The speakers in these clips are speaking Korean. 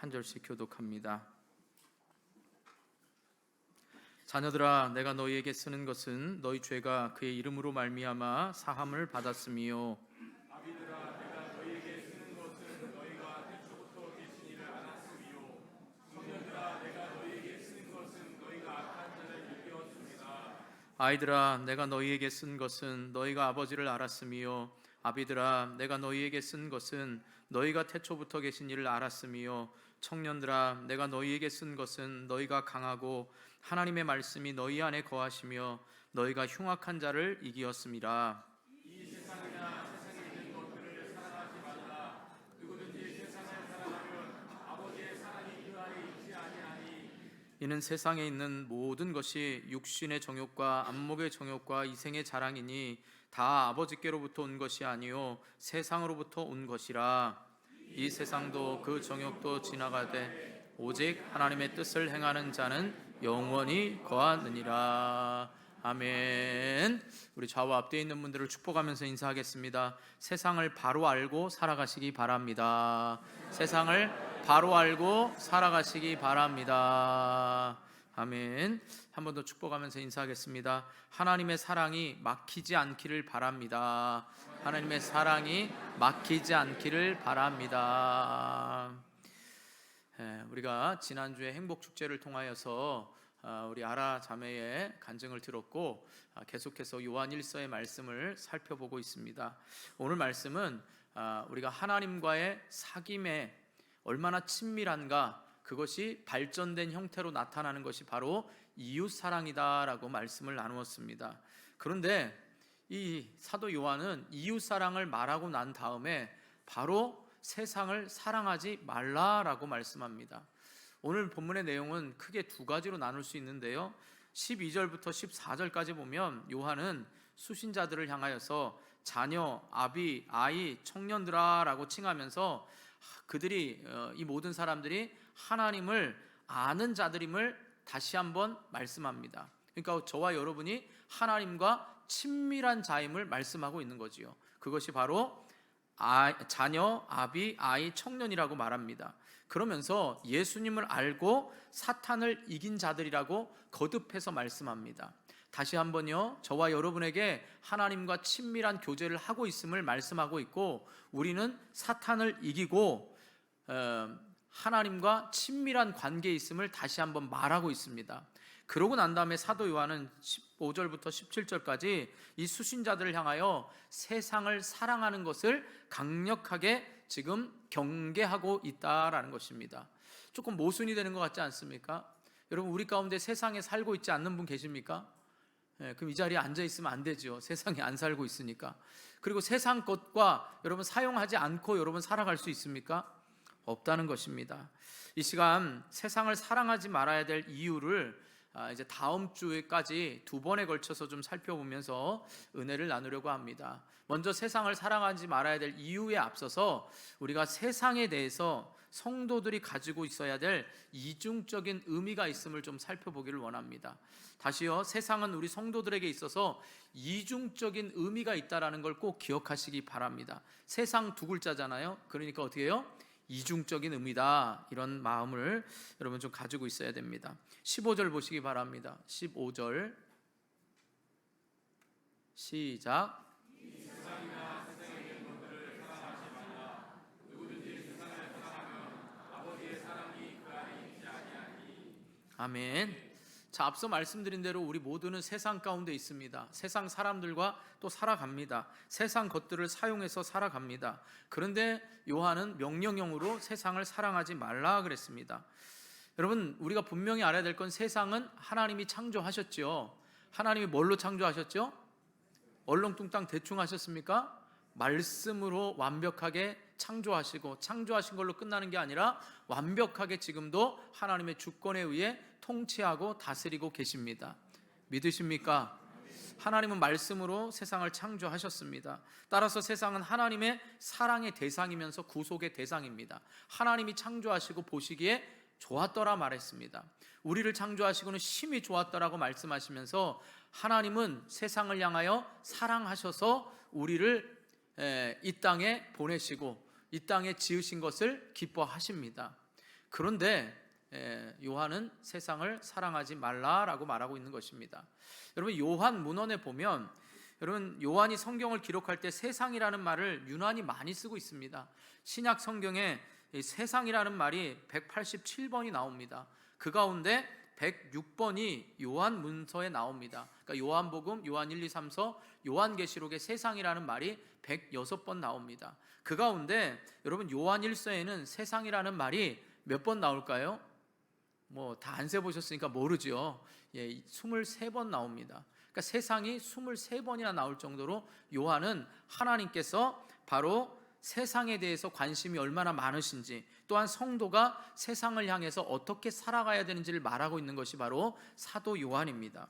한 절씩 교독합니다. 자녀들아, 내가 너희에게 쓰는 것은 너희 죄가 그의 이름으로 말미암아 사함을 받았음이요. 아비들아, 내가 너희에게 쓰는 것은 너희가 태초부터 계신 이를 알았음이요. 청년들아, 내가 너희에게 쓰는 것은 너희가 악한 자를 일깨웠습니다. 아이들아, 내가 너희에게 쓴 것은 너희가 아버지를 알았음이요. 아비들아, 내가 너희에게 쓴 것은 너희가 태초부터 계신 이를 알았음이요. 청년들아, 내가 너희에게 쓴 것은 너희가 강하고 하나님의 말씀이 너희 안에 거하시며 너희가 흉악한 자를 이기었음이라. 이 세상이나 세상에 있는 것들을 사랑하지 말라. 누구든지 세상을 사랑하면 아버지의 사랑이 그 안에 있지 아니하니. 이는 세상에 있는 모든 것이 육신의 정욕과 안목의 정욕과 이생의 자랑이니 다 아버지께로부터 온 것이 아니요 세상으로부터 온 것이라. 이 세상도 그 정욕도 지나가되 오직 하나님의 뜻을 행하는 자는 영원히 거하느니라. 아멘. 우리 좌우 앞뒤에 있는 분들을 축복하면서 인사하겠습니다. 세상을 바로 알고 살아가시기 바랍니다. 세상을 바로 알고 살아가시기 바랍니다. 아멘. 한 번 더 축복하면서 인사하겠습니다. 하나님의 사랑이 막히지 않기를 바랍니다. 하나님의 사랑이 막히지 않기를 바랍니다. 우리가 지난주에 행복축제를 통하여서 우리 아라 자매의 간증을 들었고 계속해서 요한 1서의 말씀을 살펴보고 있습니다. 오늘 말씀은 우리가 하나님과의 사귐에 얼마나 친밀한가, 그것이 발전된 형태로 나타나는 것이 바로 이웃사랑이다라고 말씀을 나누었습니다. 그런데 이 사도 요한은 이웃사랑을 말하고 난 다음에 바로 세상을 사랑하지 말라라고 말씀합니다. 오늘 본문의 내용은 크게 두 가지로 나눌 수 있는데요, 12절부터 14절까지 보면 요한은 수신자들을 향하여서 자녀, 아비, 아이, 청년들아 라고 칭하면서 그들이 이 모든 사람들이 하나님을 아는 자들임을 다시 한번 말씀합니다. 그러니까 저와 여러분이 하나님과 친밀한 자임을 말씀하고 있는 거지요. 그것이 바로 자녀, 아비, 아이, 청년이라고 말합니다. 그러면서 예수님을 알고 사탄을 이긴 자들이라고 거듭해서 말씀합니다. 다시 한번요, 저와 여러분에게 하나님과 친밀한 교제를 하고 있음을 말씀하고 있고, 우리는 사탄을 이기고 하나님과 친밀한 관계에 있음을 다시 한번 말하고 있습니다. 그러고 난 다음에 사도 요한은 15절부터 17절까지 이 수신자들을 향하여 세상을 사랑하는 것을 강력하게 지금 경계하고 있다라는 것입니다. 조금 모순이 되는 것 같지 않습니까? 여러분, 우리 가운데 세상에 살고 있지 않는 분 계십니까? 그럼 이 자리에 앉아 있으면 안 되죠. 세상에 안 살고 있으니까. 그리고 세상 것과 여러분 사용하지 않고 여러분 살아갈 수 있습니까? 없다는 것입니다. 이 시간 세상을 사랑하지 말아야 될 이유를 이제 다음 주에까지 두 번에 걸쳐서 좀 살펴보면서 은혜를 나누려고 합니다. 먼저 세상을 사랑하지 말아야 될 이유에 앞서서 우리가 세상에 대해서 성도들이 가지고 있어야 될 이중적인 의미가 있음을 좀 살펴보기를 원합니다. 다시요, 세상은 우리 성도들에게 있어서 이중적인 의미가 있다는 걸 꼭 기억하시기 바랍니다. 세상 두 글자잖아요. 그러니까 어떻게 해요? 이중적인 의미다, 이런 마음을 여러분 좀 가지고 있어야 됩니다. 15절 보시기 바랍니다. 15절 시작. 아멘. 자, 앞서 말씀드린 대로 우리 모두는 세상 가운데 있습니다. 세상 사람들과 또 살아갑니다. 세상 것들을 사용해서 살아갑니다. 그런데 요한은 명령형으로 세상을 사랑하지 말라 그랬습니다. 여러분, 우리가 분명히 알아야 될 건 세상은 하나님이 창조하셨죠. 하나님이 뭘로 창조하셨죠? 얼렁뚱땅 대충 하셨습니까? 말씀으로 완벽하게 창조하시고, 창조하신 걸로 끝나는 게 아니라 완벽하게 지금도 하나님의 주권에 의해 통치하고 다스리고 계십니다. 믿으십니까? 하나님은 말씀으로 세상을 창조하셨습니다. 따라서 세상은 하나님의 사랑의 대상이면서 구속의 대상입니다. 하나님이 창조하시고 보시기에 좋았더라 말했습니다. 우리를 창조하시고는 심히 좋았더라고 말씀하시면서 하나님은 세상을 향하여 사랑하셔서 우리를 이 땅에 보내시고 이 땅에 지으신 것을 기뻐하십니다. 그런데 요한은 세상을 사랑하지 말라라고 말하고 있는 것입니다. 여러분, 요한 문헌에 보면 여러분, 요한이 성경을 기록할 때 세상이라는 말을 유난히 많이 쓰고 있습니다. 신약 성경에 이 세상이라는 말이 187번이 나옵니다. 그 가운데 106번이 요한 문서에 나옵니다. 그러니까 요한복음, 요한 1, 2, 3서, 요한계시록에 세상이라는 말이 106번 나옵니다. 그 가운데 여러분, 요한 1서에는 세상이라는 말이 몇 번 나올까요? 뭐 다 안 세보셨으니까 모르죠. 23번 나옵니다. 그러니까 세상이 23번이나 나올 정도로 요한은 하나님께서 바로 세상에 대해서 관심이 얼마나 많으신지, 또한 성도가 세상을 향해서 어떻게 살아가야 되는지를 말하고 있는 것이 바로 사도 요한입니다.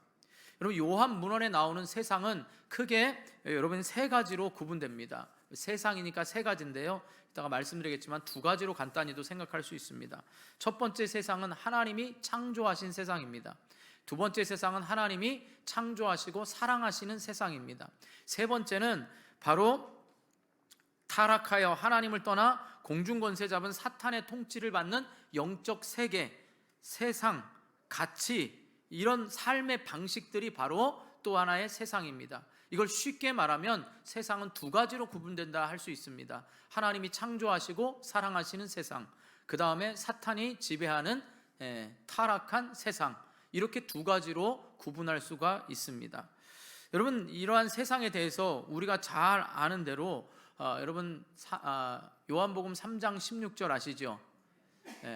여러분, 요한 문헌에 나오는 세상은 크게 여러분 세 가지로 구분됩니다. 세상이니까 세 가지인데요, 이따가 말씀드리겠지만 두 가지로 간단히도 생각할 수 있습니다. 첫 번째 세상은 하나님이 창조하신 세상입니다. 두 번째 세상은 하나님이 창조하시고 사랑하시는 세상입니다. 세 번째는 바로 타락하여 하나님을 떠나 공중권세 잡은 사탄의 통치를 받는 영적 세계, 세상, 가치, 이런 삶의 방식들이 바로 또 하나의 세상입니다. 이걸 쉽게 말하면 세상은 두 가지로 구분된다 할 수 있습니다. 하나님이 창조하시고 사랑하시는 세상, 그 다음에 사탄이 지배하는 타락한 세상, 이렇게 두 가지로 구분할 수가 있습니다. 여러분, 이러한 세상에 대해서 우리가 잘 아는 대로 여러분 요한복음 3장 16절 아시죠?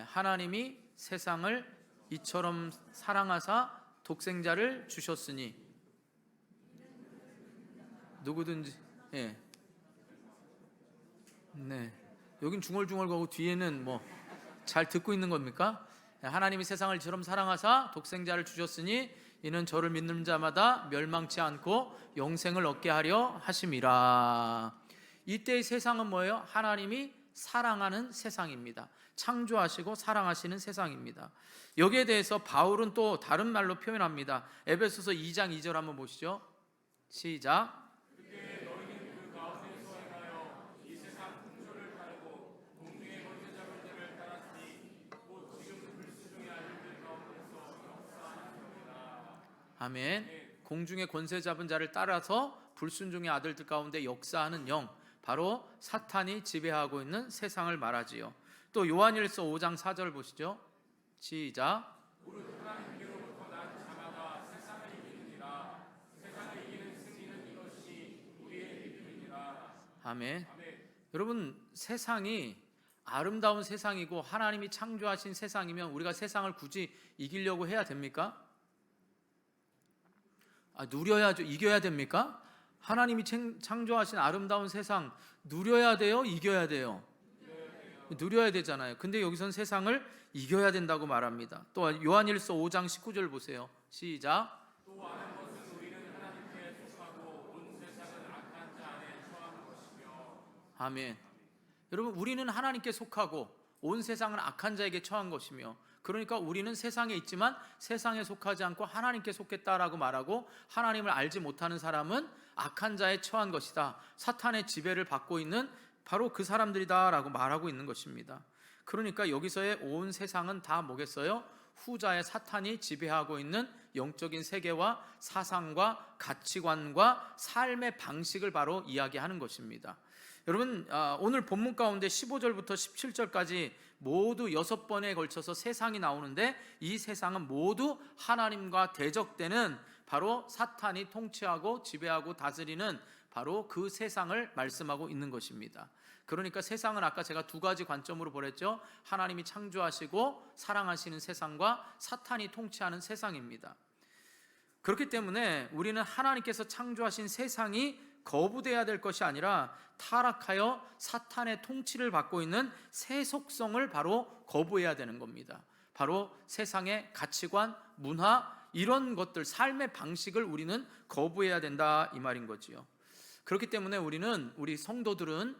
하나님이 세상을 이처럼 사랑하사 독생자를 주셨으니 누구든지 여긴 중얼중얼거리고 뒤에는 뭐 잘 듣고 있는 겁니까? 하나님이 세상을 이처럼 사랑하사 독생자를 주셨으니 이는 저를 믿는 자마다 멸망치 않고 영생을 얻게 하려 하심이라. 이때의 세상은 뭐예요? 하나님이 사랑하는 세상입니다. 창조하시고 사랑하시는 세상입니다. 여기에 대해서 바울은 또 다른 말로 표현합니다. 에베소서 2장 2절 한번 보시죠. 시작. 아멘. 공중의 권세 잡은 자를 따라서 불순종의 아들들 가운데 역사하는 영, 바로 사탄이 지배하고 있는 세상을 말하지요. 또 요한일서 5장 4절 보시죠. 시작. 아멘. 여러분, 세상이 아름다운 세상이고 하나님이 창조하신 세상이면 우리가 세상을 굳이 이기려고 해야 됩니까? 누려야죠. 이겨야 됩니까? 하나님이 창조하신 아름다운 세상 누려야 돼요? 이겨야 돼요? 누려야 되잖아요. 근데 여기선 세상을 이겨야 된다고 말합니다. 또 요한일서 5장 19절 보세요. 시작. 또 아는 것은 우리는 하나님께 속하고 온 세상은 악한 자 안에 처한 것이며. 아멘. 여러분, 우리는 하나님께 속하고 온 세상은 악한 자에게 처한 것이며, 그러니까 우리는 세상에 있지만 세상에 속하지 않고 하나님께 속했다라고 말하고, 하나님을 알지 못하는 사람은 악한 자에 처한 것이다, 사탄의 지배를 받고 있는 바로 그 사람들이다라고 말하고 있는 것입니다. 그러니까 여기서의 온 세상은 다 뭐겠어요? 후자의 사탄이 지배하고 있는 영적인 세계와 사상과 가치관과 삶의 방식을 바로 이야기하는 것입니다. 여러분, 오늘 본문 가운데 15절부터 17절까지 모두 6번에 걸쳐서 세상이 나오는데, 이 세상은 모두 하나님과 대적되는 바로 사탄이 통치하고 지배하고 다스리는 바로 그 세상을 말씀하고 있는 것입니다. 그러니까 세상은 아까 제가 두 가지 관점으로 보랬죠. 하나님이 창조하시고 사랑하시는 세상과 사탄이 통치하는 세상입니다. 그렇기 때문에 우리는 하나님께서 창조하신 세상이 거부돼야 될 것이 아니라 타락하여 사탄의 통치를 받고 있는 새 속성을 바로 거부해야 되는 겁니다. 바로 세상의 가치관, 문화, 이런 것들, 삶의 방식을 우리는 거부해야 된다, 이 말인 거지요. 그렇기 때문에 우리 성도들은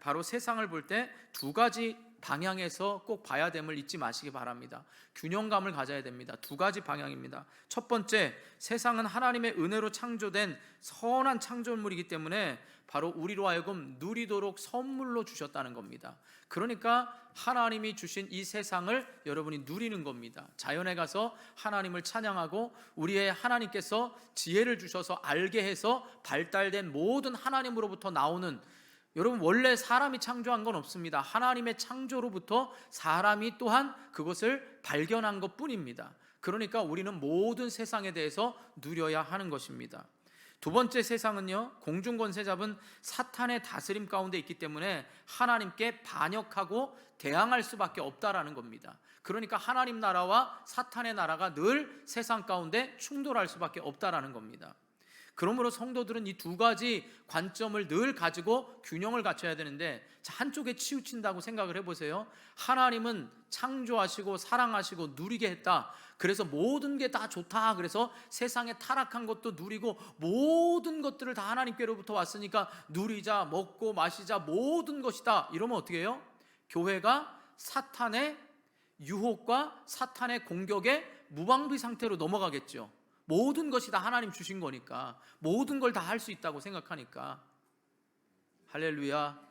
바로 세상을 볼 때 두 가지 방향에서 꼭 봐야 됨을 잊지 마시기 바랍니다. 균형감을 가져야 됩니다. 두 가지 방향입니다. 첫 번째, 세상은 하나님의 은혜로 창조된 선한 창조물이기 때문에 바로 우리로 하여금 누리도록 선물로 주셨다는 겁니다. 그러니까 하나님이 주신 이 세상을 여러분이 누리는 겁니다. 자연에 가서 하나님을 찬양하고 우리의 하나님께서 지혜를 주셔서 알게 해서 발달된 모든 하나님으로부터 나오는, 여러분 원래 사람이 창조한 건 없습니다. 하나님의 창조로부터 사람이 또한 그것을 발견한 것 뿐입니다. 그러니까 우리는 모든 세상에 대해서 누려야 하는 것입니다. 두 번째 세상은요, 공중권세 잡은 사탄의 다스림 가운데 있기 때문에 하나님께 반역하고 대항할 수밖에 없다라는 겁니다. 그러니까 하나님 나라와 사탄의 나라가 늘 세상 가운데 충돌할 수밖에 없다라는 겁니다. 그러므로 성도들은 이 두 가지 관점을 늘 가지고 균형을 갖춰야 되는데, 한쪽에 치우친다고 생각을 해보세요. 하나님은 창조하시고 사랑하시고 누리게 했다. 그래서 모든 게 다 좋다. 그래서 세상에 타락한 것도 누리고 모든 것들을 다 하나님께로부터 왔으니까 누리자, 먹고 마시자, 모든 것이다. 이러면 어떻게 해요? 교회가 사탄의 유혹과 사탄의 공격에 무방비 상태로 넘어가겠죠. 모든 것이 다 하나님 주신 거니까, 모든 걸 다 할 수 있다고 생각하니까. 할렐루야.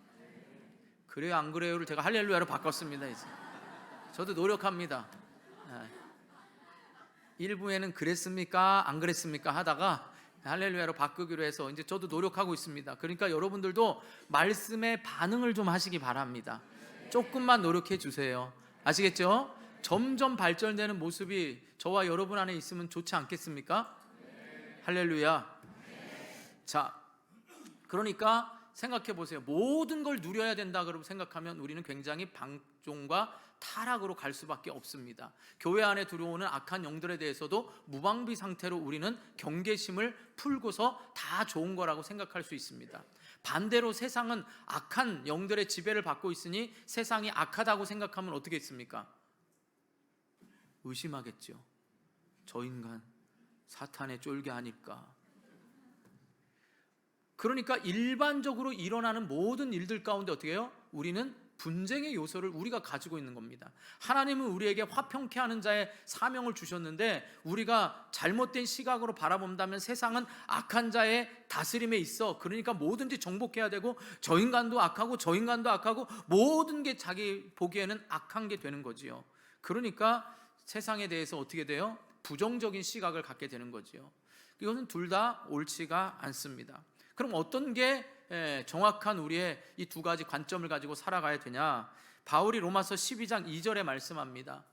그래요 안 그래요를 제가 할렐루야로 바꿨습니다. 이제 저도 노력합니다. 1부에는 그랬습니까 안 그랬습니까 하다가 할렐루야로 바꾸기로 해서 이제 저도 노력하고 있습니다. 그러니까 여러분들도 말씀에 반응을 좀 하시기 바랍니다. 조금만 노력해 주세요. 아시겠죠? 점점 발전되는 모습이 저와 여러분 안에 있으면 좋지 않겠습니까? 할렐루야. 자, 그러니까 생각해 보세요. 모든 걸 누려야 된다 그러고 생각하면 우리는 굉장히 방종과 타락으로 갈 수밖에 없습니다. 교회 안에 들어오는 악한 영들에 대해서도 무방비 상태로 우리는 경계심을 풀고서 다 좋은 거라고 생각할 수 있습니다. 반대로 세상은 악한 영들의 지배를 받고 있으니 세상이 악하다고 생각하면 어떻게 했습니까? 의심하겠죠. 저 인간 사탄의 쫄개 아닐까. 그러니까 일반적으로 일어나는 모든 일들 가운데 어떻게 해요? 우리는 분쟁의 요소를 우리가 가지고 있는 겁니다. 하나님은 우리에게 화평케 하는 자의 사명을 주셨는데 우리가 잘못된 시각으로 바라본다면 세상은 악한 자의 다스림에 있어. 그러니까 뭐든지 정복해야 되고 저 인간도 악하고 저 인간도 악하고 모든 게 자기 보기에는 악한 게 되는 거지요. 그러니까 세상에 대해서 어떻게 돼요? 부정적인 시각을 갖게 되는 거지요. 이것은 둘 다 옳지가 않습니다. 그럼 어떤 게 정확한 우리의 이 두 가지 관점을 가지고 살아가야 되냐? 바울이 로마서 12장 2절에 말씀합니다.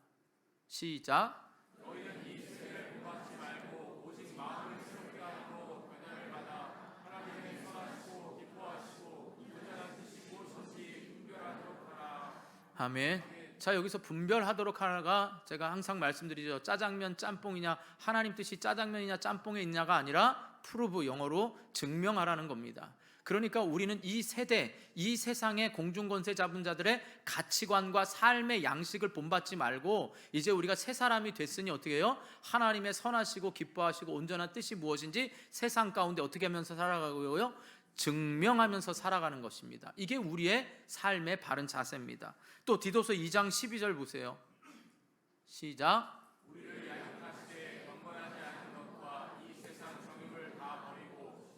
시작. 너희는 이 세대를 본받지 말고 오직 마음을 새롭게 하고 변화를 받아 하나님의 선하시고 기뻐하시고 온전한 뜻이 무엇인지 분별하도록 하라. 아멘. 자, 여기서 분별하도록 하라가 제가 항상 말씀드리죠. 짜장면 짬뽕이냐, 하나님 뜻이 짜장면이냐 짬뽕에 있냐가 아니라 프루브, 영어로 증명하라는 겁니다. 그러니까 우리는 이 세대, 이 세상의 공중권세 잡은 자들의 가치관과 삶의 양식을 본받지 말고 이제 우리가 새 사람이 됐으니 어떻게 해요? 하나님의 선하시고 기뻐하시고 온전한 뜻이 무엇인지 세상 가운데 어떻게 하면서 살아가고요? 증명하면서 살아가는 것입니다. 이게 우리의 삶의 바른 자세입니다. 또 디도서 2장 12절 보세요. 시작.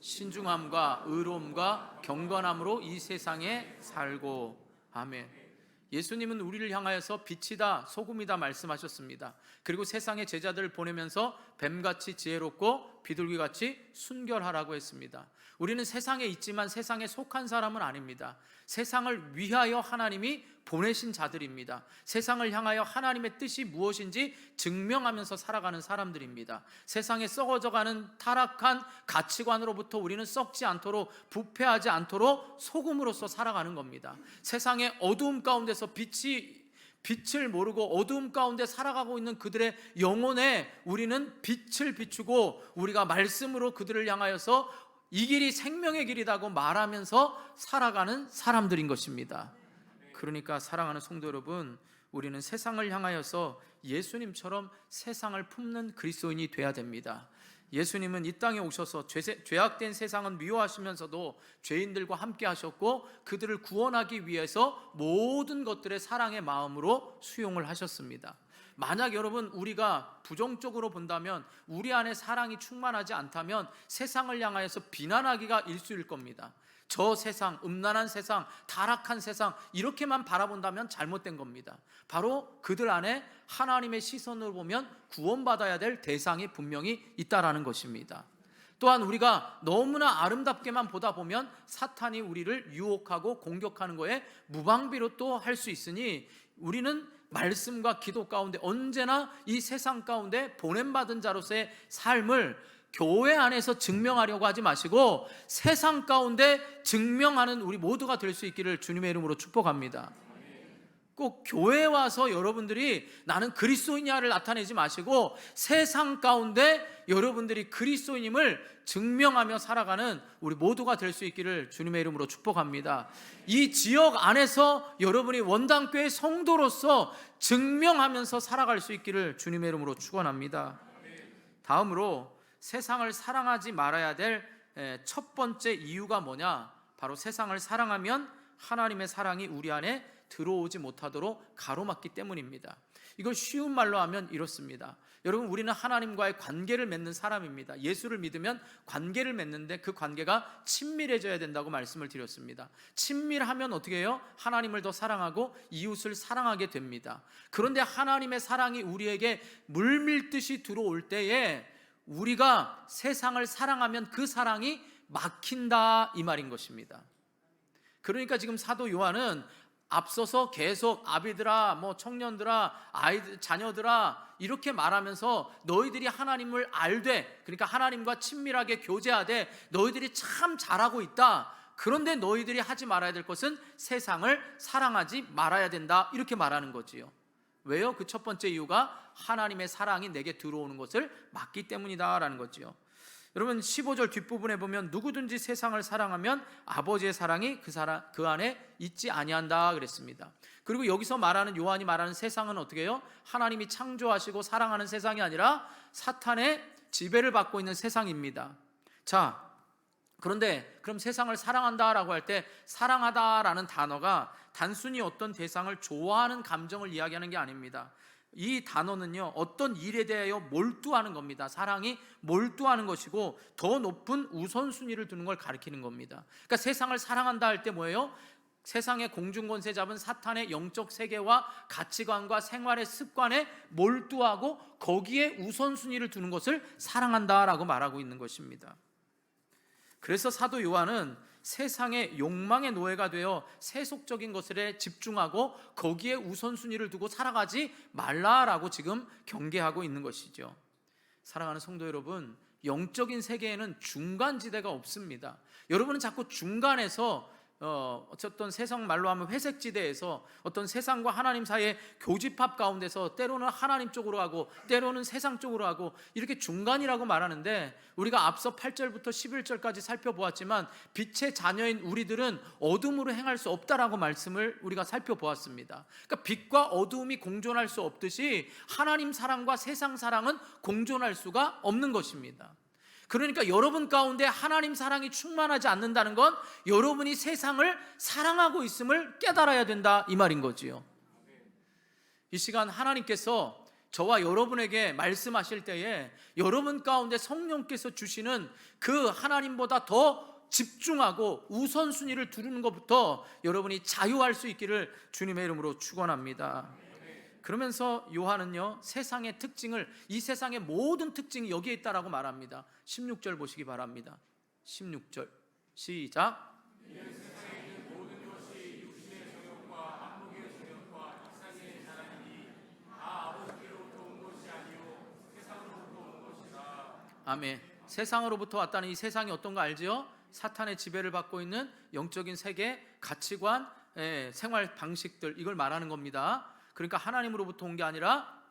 신중함과 의로움과 경건함으로 이 세상에 살고. 아멘. 예수님은 우리를 향하여서 빛이다 소금이다 말씀하셨습니다. 그리고 세상의 제자들을 보내면서 뱀같이 지혜롭고 비둘기같이 순결하라고 했습니다. 우리는 세상에 있지만 세상에 속한 사람은 아닙니다. 세상을 위하여 하나님이 보내신 자들입니다. 세상을 향하여 하나님의 뜻이 무엇인지 증명하면서 살아가는 사람들입니다. 세상에 썩어져가는 타락한 가치관으로부터 우리는 썩지 않도록, 부패하지 않도록 소금으로서 살아가는 겁니다. 세상의 어두움 가운데서 빛을 모르고 어두움 가운데 살아가고 있는 그들의 영혼에 우리는 빛을 비추고 우리가 말씀으로 그들을 향하여서 이 길이 생명의 길이라고 말하면서 살아가는 사람들인 것입니다. 그러니까 사랑하는 성도 여러분, 우리는 세상을 향하여서 예수님처럼 세상을 품는 그리스도인이 돼야 됩니다. 예수님은 이 땅에 오셔서 죄악된 세상은 미워하시면서도 죄인들과 함께 하셨고 그들을 구원하기 위해서 모든 것들의 사랑의 마음으로 수용을 하셨습니다. 만약 여러분 우리가 부정적으로 본다면, 우리 안에 사랑이 충만하지 않다면 세상을 향하여서 비난하기가 일쑤일 겁니다. 저 세상, 음란한 세상, 타락한 세상 이렇게만 바라본다면 잘못된 겁니다. 바로 그들 안에 하나님의 시선으로 보면 구원받아야 될 대상이 분명히 있다라는 것입니다. 또한 우리가 너무나 아름답게만 보다 보면 사탄이 우리를 유혹하고 공격하는 거에 무방비로 또 할 수 있으니 우리는 말씀과 기도 가운데 언제나 이 세상 가운데 보냄받은 자로서의 삶을 교회 안에서 증명하려고 하지 마시고 세상 가운데 증명하는 우리 모두가 될 수 있기를 주님의 이름으로 축복합니다. 꼭 교회에 와서 여러분들이 나는 그리스도인이야를 나타내지 마시고 세상 가운데 여러분들이 그리스도인임을 증명하며 살아가는 우리 모두가 될 수 있기를 주님의 이름으로 축복합니다. 이 지역 안에서 여러분이 원당교회 성도로서 증명하면서 살아갈 수 있기를 주님의 이름으로 축원합니다. 다음으로 세상을 사랑하지 말아야 될 첫 번째 이유가 뭐냐? 바로 세상을 사랑하면 하나님의 사랑이 우리 안에 들어오지 못하도록 가로막기 때문입니다. 이걸 쉬운 말로 하면 이렇습니다. 여러분, 우리는 하나님과의 관계를 맺는 사람입니다. 예수를 믿으면 관계를 맺는데 그 관계가 친밀해져야 된다고 말씀을 드렸습니다. 친밀하면 어떻게 해요? 하나님을 더 사랑하고 이웃을 사랑하게 됩니다. 그런데 하나님의 사랑이 우리에게 물밀듯이 들어올 때에 우리가 세상을 사랑하면 그 사랑이 막힌다 이 말인 것입니다. 그러니까 지금 사도 요한은 앞서서 계속 아비들아, 청년들아, 아이들, 자녀들아 이렇게 말하면서 너희들이 하나님을 알되, 그러니까 하나님과 친밀하게 교제하되 너희들이 참 잘하고 있다. 그런데 너희들이 하지 말아야 될 것은 세상을 사랑하지 말아야 된다 이렇게 말하는 거지요. 왜요? 그 첫 번째 이유가 하나님의 사랑이 내게 들어오는 것을 막기 때문이다라는 거지요. 여러분 15절 뒷부분에 보면 누구든지 세상을 사랑하면 아버지의 사랑이 그 안에 있지 아니한다 그랬습니다. 그리고 여기서 말하는 요한이 말하는 세상은 어떻게 해요? 하나님이 창조하시고 사랑하는 세상이 아니라 사탄의 지배를 받고 있는 세상입니다. 자, 그런데 그럼 세상을 사랑한다라고 할 때 사랑하다라는 단어가 단순히 어떤 대상을 좋아하는 감정을 이야기하는 게 아닙니다. 이 단어는요, 어떤 일에 대하여 몰두하는 겁니다. 사랑이 몰두하는 것이고 더 높은 우선순위를 두는 걸 가리키는 겁니다. 그러니까 세상을 사랑한다 할 때 뭐예요? 세상의 공중권세 잡은 사탄의 영적 세계와 가치관과 생활의 습관에 몰두하고 거기에 우선순위를 두는 것을 사랑한다라고 말하고 있는 것입니다. 그래서 사도 요한은 세상의 욕망의 노예가 되어 세속적인 것에 집중하고 거기에 우선순위를 두고 살아가지 말라라고 지금 경계하고 있는 것이죠. 사랑하는 성도 여러분, 영적인 세계에는 중간지대가 없습니다. 여러분은 자꾸 중간에서 어쨌든 세상 말로 하면 회색지대에서 어떤 세상과 하나님 사이의 교집합 가운데서 때로는 하나님 쪽으로 하고 때로는 세상 쪽으로 하고 이렇게 중간이라고 말하는데, 우리가 앞서 8절부터 11절까지 살펴보았지만 빛의 자녀인 우리들은 어둠으로 행할 수 없다라고 말씀을 우리가 살펴보았습니다. 그러니까 빛과 어둠이 공존할 수 없듯이 하나님 사랑과 세상 사랑은 공존할 수가 없는 것입니다. 그러니까 여러분 가운데 하나님 사랑이 충만하지 않는다는 건 여러분이 세상을 사랑하고 있음을 깨달아야 된다 이 말인 거지요. 이 시간 하나님께서 저와 여러분에게 말씀하실 때에 여러분 가운데 성령께서 주시는 그 하나님보다 더 집중하고 우선순위를 두르는 것부터 여러분이 자유할 수 있기를 주님의 이름으로 축원합니다. 그러면서 요한은요, 세상의 특징을, 이 세상의 모든 특징이 여기에 있다라고 말합니다. 16절 보시기 바랍니다. 16절 시작. 아멘. 세상으로부터 왔다는 이 세상이 어떤 거 알지요? 사탄의 지배를 받고 있는 영적인 세계, 가치관, 생활 방식들, 이걸 말하는 겁니다. 그러니까 하나님으로부터 온 게 아니라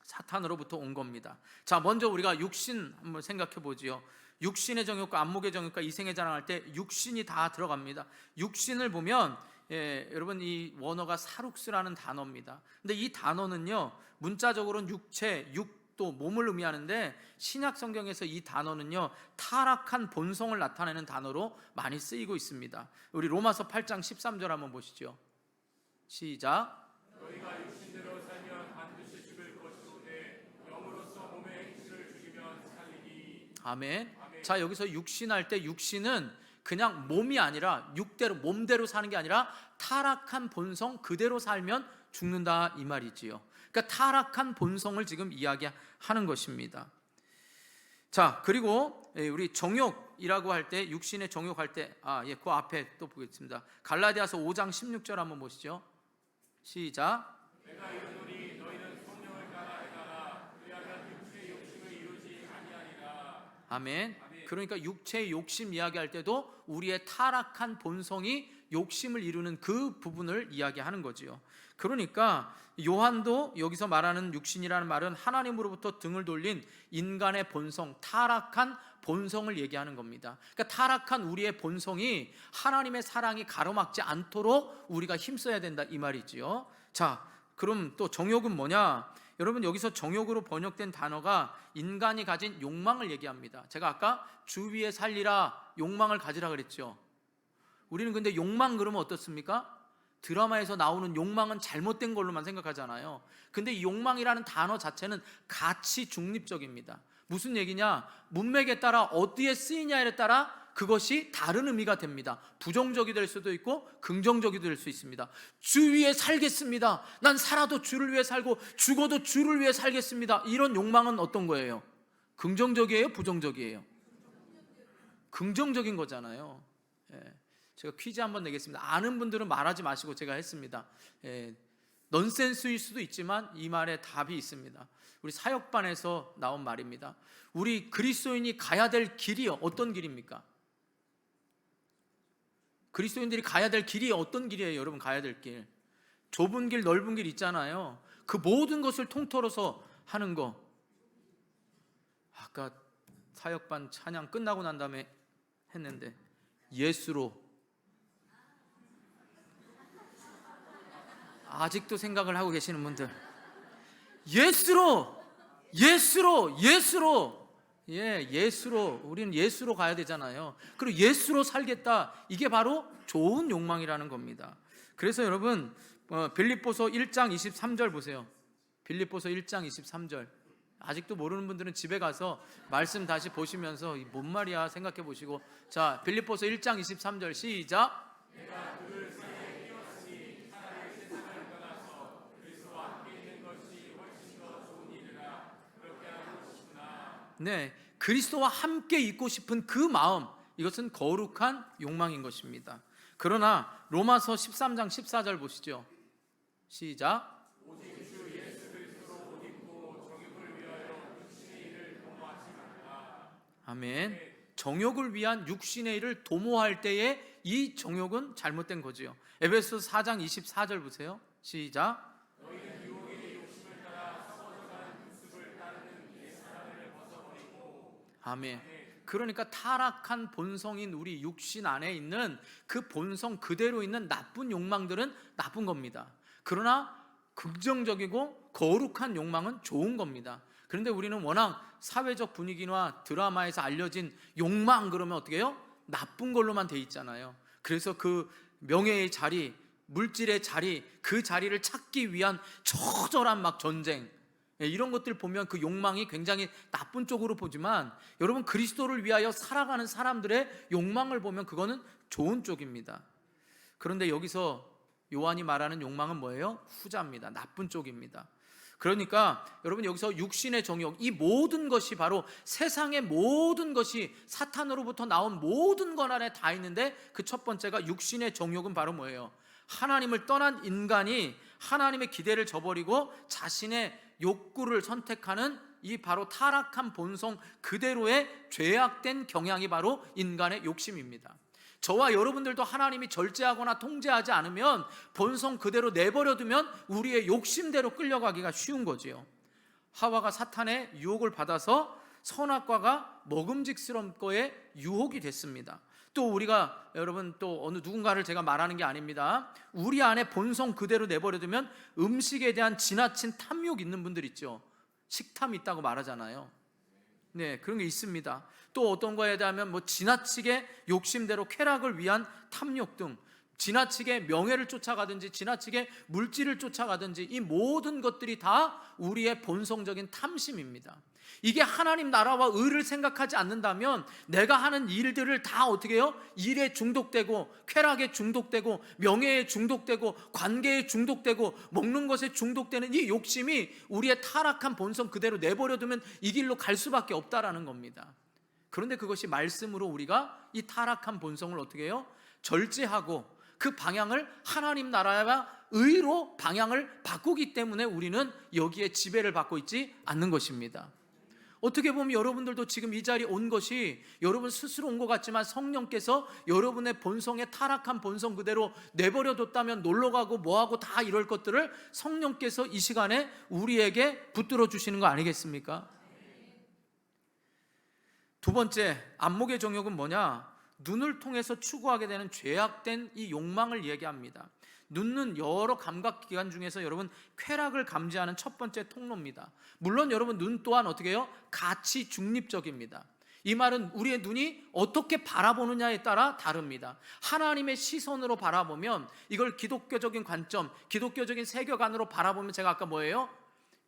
사탄으로부터 온 겁니다. 자, 먼저 우리가 육신 한번 생각해 보지요. 육신의 정욕과 안목의 정욕과 이생의 자랑할 때 육신이 다 들어갑니다. 육신을 보면 여러분 이 원어가 사룩스라는 단어입니다. 근데 이 단어는요, 문자적으로는 육체, 육도 몸을 의미하는데 신약 성경에서 이 단어는요, 타락한 본성을 나타내는 단어로 많이 쓰이고 있습니다. 우리 로마서 8장 13절 한번 보시죠. 시작. 너희가 육신대로 살면 반드시 죽을 것이오되 영으로서 몸의 행실을 죽이면 살리니. 아멘. 자, 여기서 육신 할 때 육신은 그냥 몸이 아니라 육대로 몸대로 사는 게 아니라 타락한 본성 그대로 살면 죽는다 이 말이지요. 그러니까 타락한 본성을 지금 이야기하는 것입니다. 자, 그리고 우리 정욕이라고 할 때, 육신의 정욕할 때, 그 앞에 또 보겠습니다. 갈라디아서 5장 16절 한번 보시죠. 시작. 내가 이르노니 너희는 성령을 따라 행하라. 그리하면 육체의 욕심을 이루지 아니하리라. 아멘. 그러니까 육체의 욕심 이야기할 때도 우리의 타락한 본성이 욕심을 이루는 그 부분을 이야기하는 거지요. 그러니까 요한도 여기서 말하는 육신이라는 말은 하나님으로부터 등을 돌린 인간의 본성, 타락한 본성을 얘기하는 겁니다. 그러니까 타락한 우리의 본성이 하나님의 사랑이 가로막지 않도록 우리가 힘써야 된다 이 말이지요. 자, 그럼 또 정욕은 뭐냐? 여러분, 여기서 정욕으로 번역된 단어가 인간이 가진 욕망을 얘기합니다. 제가 아까 주위에 살리라 욕망을 가지라 그랬죠. 우리는 근데 욕망 그러면 어떻습니까? 드라마에서 나오는 욕망은 잘못된 걸로만 생각하잖아요. 근데 이 욕망이라는 단어 자체는 가치 중립적입니다. 무슨 얘기냐? 문맥에 따라 어디에 쓰이냐에 따라 그것이 다른 의미가 됩니다. 부정적이 될 수도 있고 긍정적이 될 수 있습니다. 주 위에 살겠습니다. 난 살아도 주를 위해 살고 죽어도 주를 위해 살겠습니다. 이런 욕망은 어떤 거예요? 긍정적이에요? 부정적이에요? 긍정적인 거잖아요. 제가 퀴즈 한번 내겠습니다. 아는 분들은 말하지 마시고 제가 했습니다. 넌센스일 수도 있지만 이 말에 답이 있습니다. 우리 사역반에서 나온 말입니다. 우리 그리스도인이 가야 될 길이 어떤 길입니까? 그리스도인들이 가야 될 길이 어떤 길이에요? 여러분, 가야 될 길, 좁은 길 넓은 길 있잖아요. 그 모든 것을 통틀어서 하는 거. 아까 사역반 찬양 끝나고 난 다음에 했는데 예수로, 아직도 생각을 하고 계시는 분들, 예수로 예수로 우리는 예수로 가야 되잖아요. 그리고 예수로 살겠다, 이게 바로 좋은 욕망이라는 겁니다. 그래서 여러분, 빌립보서 1장 23절 보세요. 빌립보서 1장 23절. 아직도 모르는 분들은 집에 가서 말씀 다시 보시면서 뭔 말이야 생각해 보시고, 자, 빌립보서 1장 23절 시작. 내가 그를 사이에 끼웠으니 차라리 세상을 떠나서 그리스도와 함께 있는 것이 훨씬 더 좋은 일이라. 그렇게 하고 싶으나. 네, 그리스도와 함께 있고 싶은 그 마음, 이것은 거룩한 욕망인 것입니다. 그러나 로마서 13장 14절 보시죠. 시작. 오직 주 예수 그리스도로 옷 입고 정욕을 위하여 육신의 일을 도모하지 말라. 아멘. 정욕을 위한 육신의 일을 도모할 때에 이 정욕은 잘못된 거지요. 에베소서 4장 24절 보세요. 시작. 너희는 유혹의 욕심을 따라 썩어져가는 모습을 따르는 옛사람을 벗어버리고. 아멘. 그러니까 타락한 본성인 우리 육신 안에 있는 그 본성 그대로 있는 나쁜 욕망들은 나쁜 겁니다. 그러나 긍정적이고 거룩한 욕망은 좋은 겁니다. 그런데 우리는 워낙 사회적 분위기나 드라마에서 알려진 욕망 그러면 어떻게 해요? 나쁜 걸로만 돼 있잖아요. 그래서 그 명예의 자리, 물질의 자리, 그 자리를 찾기 위한 처절한 막 전쟁, 이런 것들 보면 그 욕망이 굉장히 나쁜 쪽으로 보지만, 여러분, 그리스도를 위하여 살아가는 사람들의 욕망을 보면 그거는 좋은 쪽입니다. 그런데 여기서 요한이 말하는 욕망은 뭐예요? 후자입니다. 나쁜 쪽입니다. 그러니까 여러분, 여기서 육신의 정욕, 이 모든 것이 바로 세상의 모든 것이 사탄으로부터 나온 모든 것 안에 다 있는데, 그 첫 번째가 육신의 정욕은 바로 뭐예요? 하나님을 떠난 인간이 하나님의 기대를 저버리고 자신의 욕구를 선택하는 이 바로 타락한 본성 그대로의 죄악된 경향이 바로 인간의 욕심입니다. 저와 여러분들도 하나님이 절제하거나 통제하지 않으면 본성 그대로 내버려두면 우리의 욕심대로 끌려가기가 쉬운 거지요. 하와가 사탄의 유혹을 받아서 선악과가 먹음직스러운 거에 유혹이 됐습니다. 또 우리가, 여러분, 또 어느 누군가를 제가 말하는 게 아닙니다. 우리 안에 본성 그대로 내버려두면 음식에 대한 지나친 탐욕 있는 분들 있죠. 식탐이 있다고 말하잖아요. 네, 그런 게 있습니다. 또 어떤 거에 대하면 지나치게 욕심대로 쾌락을 위한 탐욕 등, 지나치게 명예를 쫓아가든지 지나치게 물질을 쫓아가든지 이 모든 것들이 다 우리의 본성적인 탐심입니다. 이게 하나님 나라와 의를 생각하지 않는다면 내가 하는 일들을 다 어떻게 해요? 일에 중독되고 쾌락에 중독되고 명예에 중독되고 관계에 중독되고 먹는 것에 중독되는 이 욕심이 우리의 타락한 본성 그대로 내버려두면 이 길로 갈 수밖에 없다라는 겁니다. 그런데 그것이 말씀으로 우리가 이 타락한 본성을 어떻게 해요? 절제하고 그 방향을 하나님 나라와 의로 방향을 바꾸기 때문에 우리는 여기에 지배를 받고 있지 않는 것입니다. 어떻게 보면 여러분들도 지금 이 자리에 온 것이 여러분 스스로 온 것 같지만 성령께서 여러분의 본성의 타락한 본성 그대로 내버려뒀다면 놀러가고 뭐하고 다 이럴 것들을 성령께서 이 시간에 우리에게 붙들어 주시는 거 아니겠습니까? 두 번째, 안목의 정욕은 뭐냐? 눈을 통해서 추구하게 되는 죄악된 이 욕망을 얘기합니다. 눈은 여러 감각기관 중에서 여러분 쾌락을 감지하는 첫 번째 통로입니다. 물론 여러분 눈 또한 어떻게 해요? 가치 중립적입니다. 이 말은 우리의 눈이 어떻게 바라보느냐에 따라 다릅니다. 하나님의 시선으로 바라보면 이걸 기독교적인 관점, 기독교적인 세계관으로 바라보면 제가 아까 뭐예요?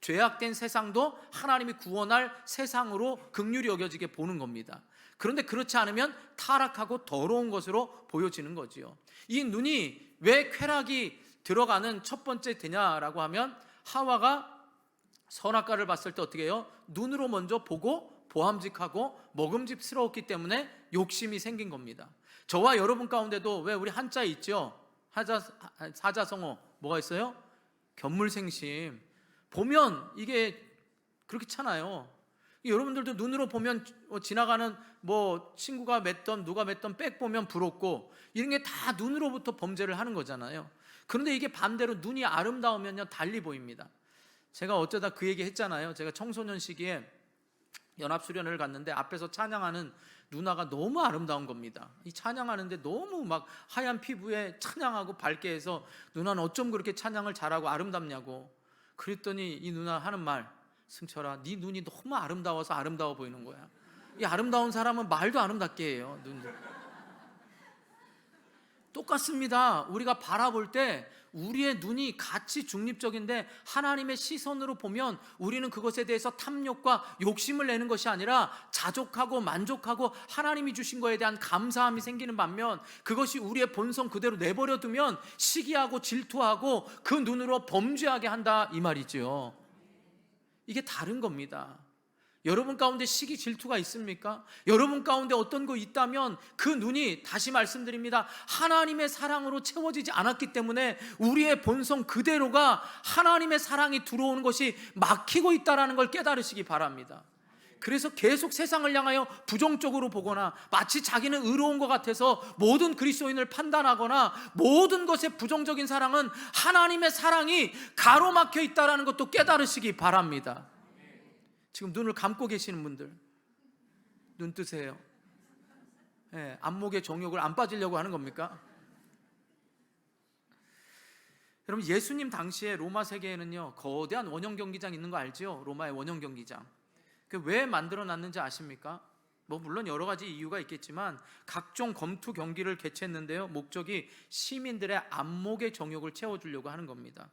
죄악된 세상도 하나님이 구원할 세상으로 긍휼히 여겨지게 보는 겁니다. 그런데 그렇지 않으면 타락하고 더러운 것으로 보여지는 거지요. 이 눈이 왜 쾌락이 들어가는 첫 번째 되냐라고 하면 하와가 선악과를 봤을 때 어떻게 해요? 눈으로 먼저 보고 보암직하고 먹음직스러웠기 때문에 욕심이 생긴 겁니다. 저와 여러분 가운데도 왜 우리 한자에 있죠? 사자성어 뭐가 있어요? 견물생심. 보면 이게 그렇게 차나요. 여러분들도 눈으로 보면 지나가는 뭐 친구가 맺던 누가 맺던 백 보면 부럽고 이런 게 다 눈으로부터 범죄를 하는 거잖아요. 그런데 이게 반대로 눈이 아름다우면요 달리 보입니다. 제가 어쩌다 그 얘기 했잖아요. 제가 청소년 시기에 연합수련회를 갔는데 앞에서 찬양하는 누나가 너무 아름다운 겁니다. 이 찬양하는데 너무 막 하얀 피부에 찬양하고 밝게 해서 누나는 어쩜 그렇게 찬양을 잘하고 아름답냐고. 그랬더니 이 누나 하는 말, 승철아, 네 눈이 너무 아름다워서 아름다워 보이는 거야. 이 아름다운 사람은 말도 아름답게 해요. 눈도 똑같습니다. 우리가 바라볼 때 우리의 눈이 가치 중립적인데 하나님의 시선으로 보면 우리는 그것에 대해서 탐욕과 욕심을 내는 것이 아니라 자족하고 만족하고 하나님이 주신 것에 대한 감사함이 생기는 반면 그것이 우리의 본성 그대로 내버려두면 시기하고 질투하고 그 눈으로 범죄하게 한다 이 말이죠. 이게 다른 겁니다. 여러분 가운데 시기 질투가 있습니까? 여러분 가운데 어떤 거 있다면 그 눈이 다시 말씀드립니다. 하나님의 사랑으로 채워지지 않았기 때문에 우리의 본성 그대로가 하나님의 사랑이 들어오는 것이 막히고 있다는 걸 깨달으시기 바랍니다. 그래서 계속 세상을 향하여 부정적으로 보거나 마치 자기는 의로운 것 같아서 모든 그리스도인을 판단하거나 모든 것에 부정적인 사랑은 하나님의 사랑이 가로막혀 있다는 것도 깨달으시기 바랍니다. 지금 눈을 감고 계시는 분들 눈 뜨세요. 네, 안목의 정욕을 안 빠지려고 하는 겁니까? 여러분 예수님 당시에 로마 세계에는요 거대한 원형 경기장 있는 거 알죠? 로마의 원형 경기장. 그 왜 만들어 놨는지 아십니까? 뭐 물론 여러 가지 이유가 있겠지만 각종 검투 경기를 개최했는데요 목적이 시민들의 안목의 정욕을 채워주려고 하는 겁니다.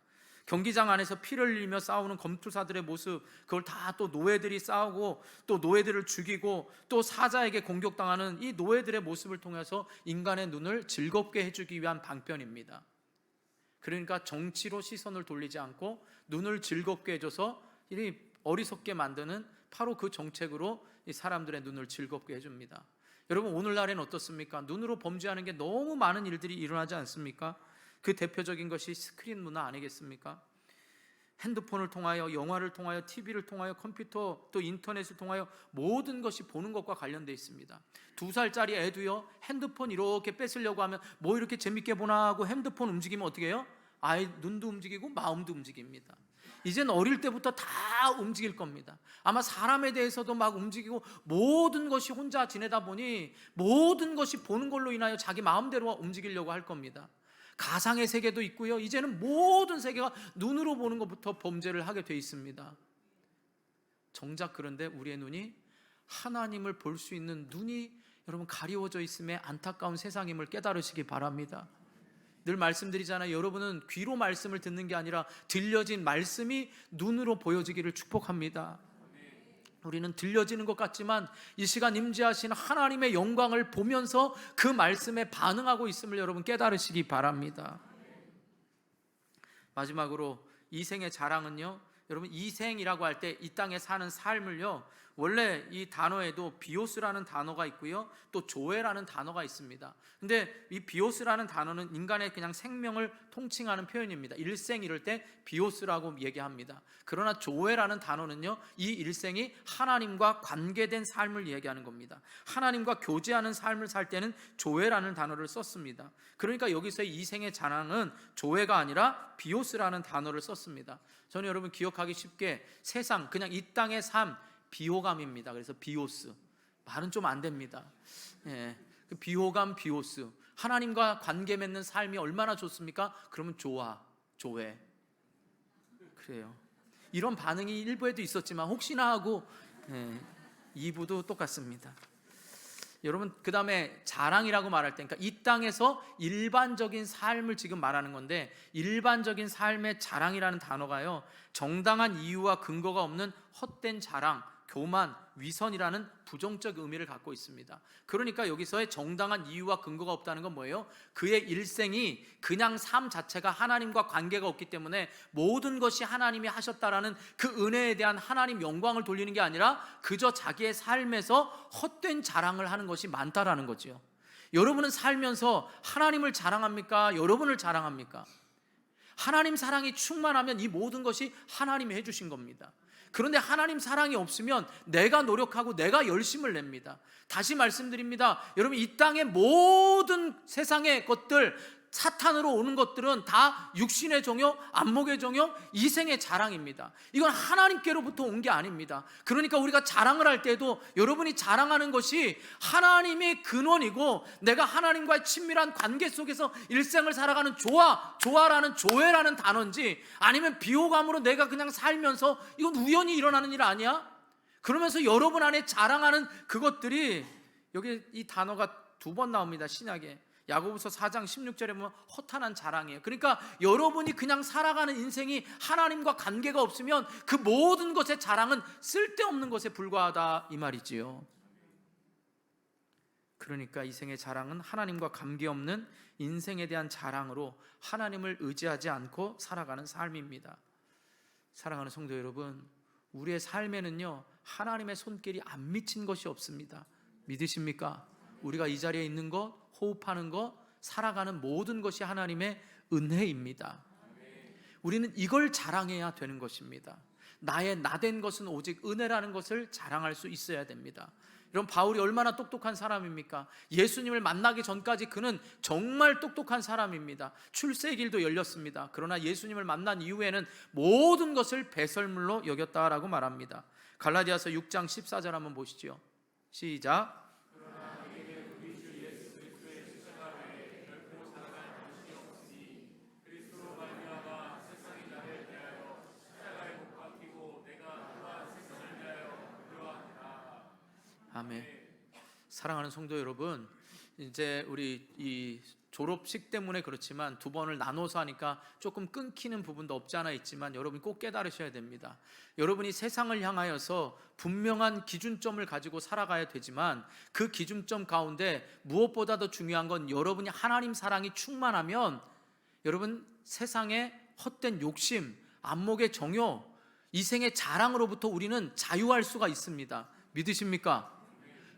경기장 안에서 피를 흘리며 싸우는 검투사들의 모습, 그걸 다 또 노예들이 싸우고 또 노예들을 죽이고 또 사자에게 공격당하는 이 노예들의 모습을 통해서 인간의 눈을 즐겁게 해주기 위한 방편입니다. 그러니까 정치로 시선을 돌리지 않고 눈을 즐겁게 해줘서 이 어리석게 만드는 바로 그 정책으로 이 사람들의 눈을 즐겁게 해줍니다. 여러분 오늘날에는 어떻습니까? 눈으로 범죄하는 게 너무 많은 일들이 일어나지 않습니까? 그 대표적인 것이 스크린 문화 아니겠습니까? 핸드폰을 통하여, 영화를 통하여, TV를 통하여, 컴퓨터 또 인터넷을 통하여 모든 것이 보는 것과 관련되어 있습니다. 2살짜리 애도요 핸드폰 이렇게 뺏으려고 하면 뭐 이렇게 재밌게 보나 하고 핸드폰 움직이면 어떻게 해요? 아이 눈도 움직이고 마음도 움직입니다. 이제는 어릴 때부터 다 움직일 겁니다. 아마 사람에 대해서도 막 움직이고 모든 것이 혼자 지내다 보니 모든 것이 보는 걸로 인하여 자기 마음대로 움직이려고 할 겁니다. 가상의 세계도 있고요. 이제는 모든 세계가 눈으로 보는 것부터 범죄를 하게 돼 있습니다. 정작 그런데 우리의 눈이 하나님을 볼 수 있는 눈이 여러분 가리워져 있음에 안타까운 세상임을 깨달으시기 바랍니다. 늘 말씀드리잖아요. 여러분은 귀로 말씀을 듣는 게 아니라 들려진 말씀이 눈으로 보여지기를 축복합니다. 우리는 들려지는 것 같지만 이 시간 임재하신 하나님의 영광을 보면서 그 말씀에 반응하고 있음을 여러분 깨달으시기 바랍니다. 마지막으로 이생의 자랑은요, 여러분 이생이라고 할 때 이 땅에 사는 삶을요, 원래 이 단어에도 비오스라는 단어가 있고요, 또 조회라는 단어가 있습니다. 근데 이 비오스라는 단어는 인간의 그냥 생명을 통칭하는 표현입니다. 일생 이럴 때 비오스라고 얘기합니다. 그러나 조회라는 단어는요, 이 일생이 하나님과 관계된 삶을 얘기하는 겁니다. 하나님과 교제하는 삶을 살 때는 조회라는 단어를 썼습니다. 그러니까 여기서의 이생의 자랑은 조회가 아니라 비오스라는 단어를 썼습니다. 저는 여러분 기억하기 쉽게 세상, 그냥 이 땅의 삶, 비호감입니다. 그래서 비오스, 말은 좀 안 됩니다. 예, 비호감, 비오스. 하나님과 관계 맺는 삶이 얼마나 좋습니까? 그러면 조회. 그래요. 이런 반응이 일부에도 있었지만 혹시나 하고 2부도 똑같습니다. 여러분, 그 다음에 자랑이라고 말할 때, 그러니까 이 땅에서 일반적인 삶을 지금 말하는 건데, 일반적인 삶의 자랑이라는 단어가요, 정당한 이유와 근거가 없는 헛된 자랑, 교만, 위선이라는 부정적 의미를 갖고 있습니다. 그러니까 여기서의 정당한 이유와 근거가 없다는 건 뭐예요? 그의 일생이 그냥 삶 자체가 하나님과 관계가 없기 때문에 모든 것이 하나님이 하셨다라는 그 은혜에 대한 하나님 영광을 돌리는 게 아니라 그저 자기의 삶에서 헛된 자랑을 하는 것이 많다라는 거죠. 여러분은 살면서 하나님을 자랑합니까? 여러분을 자랑합니까? 하나님 사랑이 충만하면 이 모든 것이 하나님이 해주신 겁니다. 그런데 하나님 사랑이 없으면 내가 노력하고 내가 열심을 냅니다. 다시 말씀드립니다. 여러분, 이 땅의 모든 세상의 것들, 사탄으로 오는 것들은 다 육신의 종요, 안목의 종요, 이생의 자랑입니다. 이건 하나님께로부터 온 게 아닙니다. 그러니까 우리가 자랑을 할 때도 여러분이 자랑하는 것이 하나님의 근원이고, 내가 하나님과의 친밀한 관계 속에서 일생을 살아가는 조화라는 조회라는 단어인지, 아니면 비호감으로 내가 그냥 살면서 이건 우연히 일어나는 일 아니야? 그러면서 여러분 안에 자랑하는 그것들이, 여기 이 단어가 2번 나옵니다. 신약에 야고보서 4장 16절에 보면 허탄한 자랑이에요. 그러니까 여러분이 그냥 살아가는 인생이 하나님과 관계가 없으면 그 모든 것의 자랑은 쓸데없는 것에 불과하다, 이 말이지요. 그러니까 이생의 자랑은 하나님과 관계없는 인생에 대한 자랑으로 하나님을 의지하지 않고 살아가는 삶입니다. 사랑하는 성도 여러분, 우리의 삶에는요, 하나님의 손길이 안 미친 것이 없습니다. 믿으십니까? 우리가 이 자리에 있는 것, 호흡하는 것, 살아가는 모든 것이 하나님의 은혜입니다. 우리는 이걸 자랑해야 되는 것입니다. 나의 나된 것은 오직 은혜라는 것을 자랑할 수 있어야 됩니다. 여러분, 바울이 얼마나 똑똑한 사람입니까? 예수님을 만나기 전까지 그는 정말 똑똑한 사람입니다. 출세의 길도 열렸습니다. 그러나 예수님을 만난 이후에는 모든 것을 배설물로 여겼다라고 말합니다. 갈라디아서 6장 14절 한번 보시죠. 시작. 아멘. 사랑하는 성도 여러분, 이제 우리 이 졸업식 때문에 그렇지만 2번을 나눠서 하니까 조금 끊기는 부분도 없지 않아 있지만, 여러분이 꼭 깨달으셔야 됩니다. 여러분이 세상을 향하여서 분명한 기준점을 가지고 살아가야 되지만, 그 기준점 가운데 무엇보다도 중요한 건 여러분이 하나님 사랑이 충만하면, 여러분 세상의 헛된 욕심, 안목의 정욕, 이생의 자랑으로부터 우리는 자유할 수가 있습니다. 믿으십니까?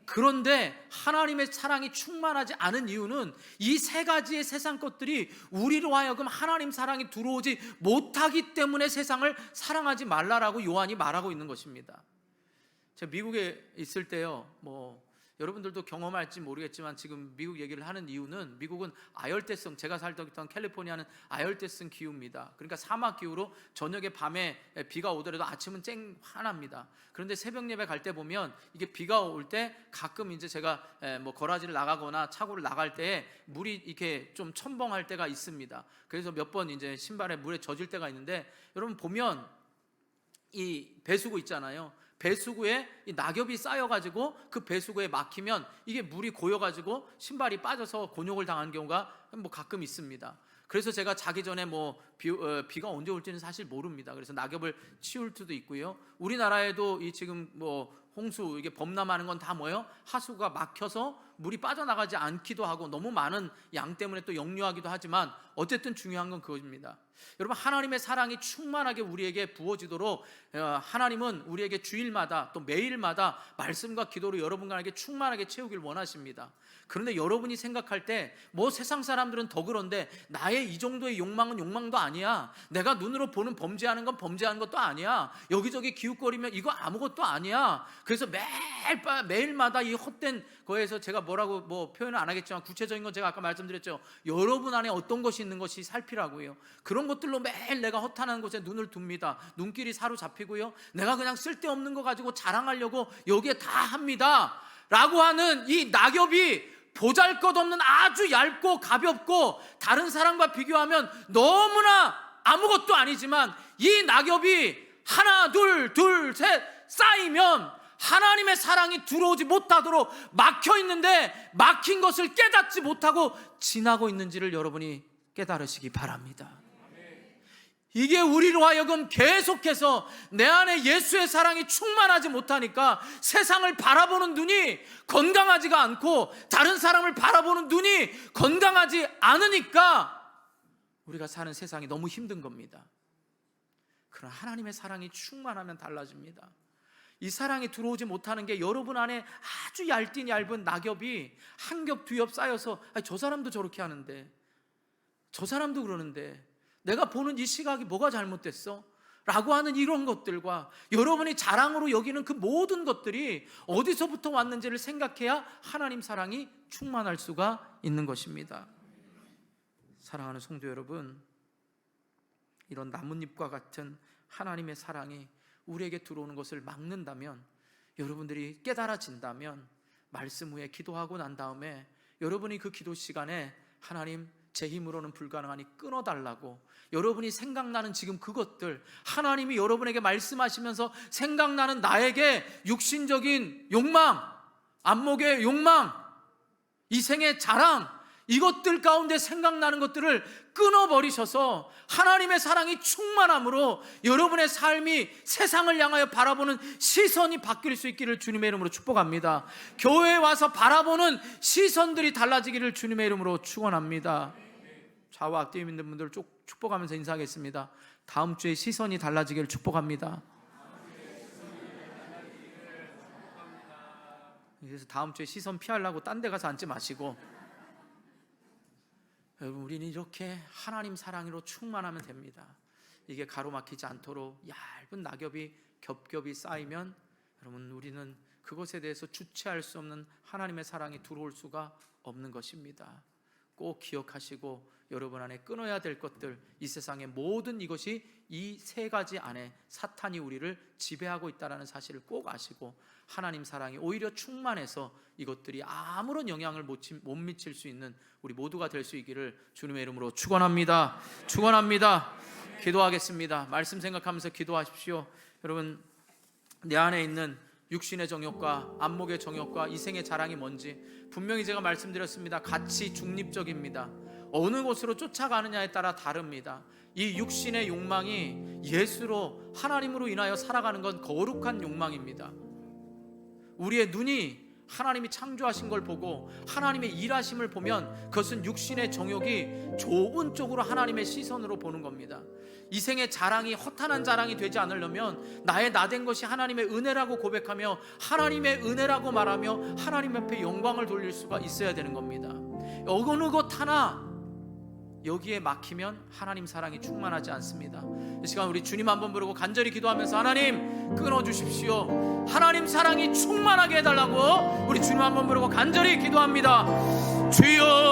그런데 하나님의 사랑이 충만하지 않은 이유는 이 3가지의 세상 것들이 우리로 하여금 하나님 사랑이 들어오지 못하기 때문에 세상을 사랑하지 말라라고 요한이 말하고 있는 것입니다. 제가 미국에 있을 때요, 여러분들도 경험할지 모르겠지만 지금 미국 얘기를 하는 이유는, 미국은 아열대성, 제가 살던 캘리포니아는 아열대성 기후입니다. 그러니까 사막 기후로 저녁에 밤에 비가 오더라도 아침은 쨍 환합니다. 그런데 새벽 예배 갈 때 보면 이게 비가 올 때 가끔 이제 제가 거라지를 나가거나 차고를 나갈 때 물이 이렇게 좀 첨벙할 때가 있습니다. 그래서 몇 번 이제 신발에 물에 젖을 때가 있는데, 여러분 보면 이 배수구 있잖아요. 배수구에 이 낙엽이 쌓여가지고 그 배수구에 막히면 이게 물이 고여가지고 신발이 빠져서 곤욕을 당하는 경우가 가끔 있습니다. 그래서 제가 자기 전에 비가 언제 올지는 사실 모릅니다. 그래서 낙엽을 치울 수도 있고요. 우리나라에도 이 지금 홍수, 이게 범람하는 건 다 뭐예요? 하수가 막혀서 물이 빠져나가지 않기도 하고 너무 많은 양 때문에 또 역류하기도 하지만 어쨌든 중요한 건 그것입니다. 여러분, 하나님의 사랑이 충만하게 우리에게 부어지도록 하나님은 우리에게 주일마다 또 매일마다 말씀과 기도로 여러분에게 충만하게 채우길 원하십니다. 그런데 여러분이 생각할 때 세상 사람들은 더 그런데 나의 이 정도의 욕망은 욕망도 아니야, 내가 눈으로 보는 범죄하는 건 범죄하는 것도 아니야, 여기저기 기웃거리면 이거 아무것도 아니야. 그래서 매일마다 이 헛된 거에서 제가 뭐라고 표현은 안 하겠지만 구체적인 건 제가 아까 말씀드렸죠. 여러분 안에 어떤 것이 있는 것이 살피라고요. 그런 것들로 매일 내가 허탄한 곳에 눈을 둡니다. 눈길이 사로잡히고요, 내가 그냥 쓸데없는 거 가지고 자랑하려고 여기에 다 합니다 라고 하는 이 낙엽이 보잘것없는 아주 얇고 가볍고 다른 사람과 비교하면 너무나 아무것도 아니지만 이 낙엽이 하나 둘 셋 쌓이면 하나님의 사랑이 들어오지 못하도록 막혀 있는데 막힌 것을 깨닫지 못하고 지나고 있는지를 여러분이 깨달으시기 바랍니다. 이게 우리로 하여금 계속해서 내 안에 예수의 사랑이 충만하지 못하니까 세상을 바라보는 눈이 건강하지가 않고 다른 사람을 바라보는 눈이 건강하지 않으니까 우리가 사는 세상이 너무 힘든 겁니다. 그러나 하나님의 사랑이 충만하면 달라집니다. 이 사랑이 들어오지 못하는 게 여러분 안에 아주 얇은 낙엽이 한 겹 두 겹 쌓여서 저 사람도 저렇게 하는데 저 사람도 그러는데 내가 보는 이 시각이 뭐가 잘못됐어? 라고 하는 이런 것들과 여러분이 자랑으로 여기는 그 모든 것들이 어디서부터 왔는지를 생각해야 하나님 사랑이 충만할 수가 있는 것입니다. 사랑하는 성도 여러분, 이런 나뭇잎과 같은 하나님의 사랑이 우리에게 들어오는 것을 막는다면, 여러분들이 깨달아진다면 말씀 후에 기도하고 난 다음에 여러분이 그 기도 시간에 하나님, 제 힘으로는 불가능하니 끊어달라고, 여러분이 생각나는 지금 그것들, 하나님이 여러분에게 말씀하시면서 생각나는 나에게 육신적인 욕망, 안목의 욕망, 이생의 자랑, 이것들 가운데 생각나는 것들을 끊어버리셔서 하나님의 사랑이 충만함으로 여러분의 삶이 세상을 향하여 바라보는 시선이 바뀔 수 있기를 주님의 이름으로 축복합니다. 교회에 와서 바라보는 시선들이 달라지기를 주님의 이름으로 축원합니다. 좌우 앞뒤에 있는 분들 축복하면서 인사하겠습니다. 다음 주에 시선이 달라지기를 축복합니다. 그래서 다음 주에 시선 피하려고 딴 데 가서 앉지 마시고, 여러분, 우리는 이렇게 하나님 사랑으로 충만하면 됩니다. 이게 가로막히지 않도록 얇은 낙엽이 겹겹이 쌓이면 여러분, 우리는 그것에 대해서 주체할 수 없는 하나님의 사랑이 들어올 수가 없는 것입니다. 꼭 기억하시고 여러분 안에 끊어야 될 것들, 이 세상의 모든 이것이 이 세 가지 안에 사탄이 우리를 지배하고 있다는 사실을 꼭 아시고 하나님 사랑이 오히려 충만해서 이것들이 아무런 영향을 못 미칠 수 있는 우리 모두가 될 수 있기를 주님의 이름으로 축원합니다. 축원합니다. 기도하겠습니다. 말씀 생각하면서 기도하십시오. 여러분, 내 안에 있는 육신의 정욕과 안목의 정욕과 이생의 자랑이 뭔지 분명히 제가 말씀드렸습니다. 같이 중립적입니다. 어느 곳으로 쫓아가느냐에 따라 다릅니다. 이 육신의 욕망이 예수로, 하나님으로 인하여 살아가는 건 거룩한 욕망입니다. 우리의 눈이 하나님이 창조하신 걸 보고 하나님의 일하심을 보면 그것은 육신의 정욕이 좋은 쪽으로 하나님의 시선으로 보는 겁니다. 이생의 자랑이 허탄한 자랑이 되지 않으려면 나의 나된 것이 하나님의 은혜라고 고백하며 하나님의 은혜라고 말하며 하나님 앞에 영광을 돌릴 수가 있어야 되는 겁니다. 어느 것 하나 여기에 막히면 하나님 사랑이 충만하지 않습니다. 이 시간 우리 주님 한번 부르고 간절히 기도하면서 하나님 끊어주십시오. 하나님 사랑이 충만하게 해달라고 우리 주님 한번 부르고 간절히 기도합니다. 주여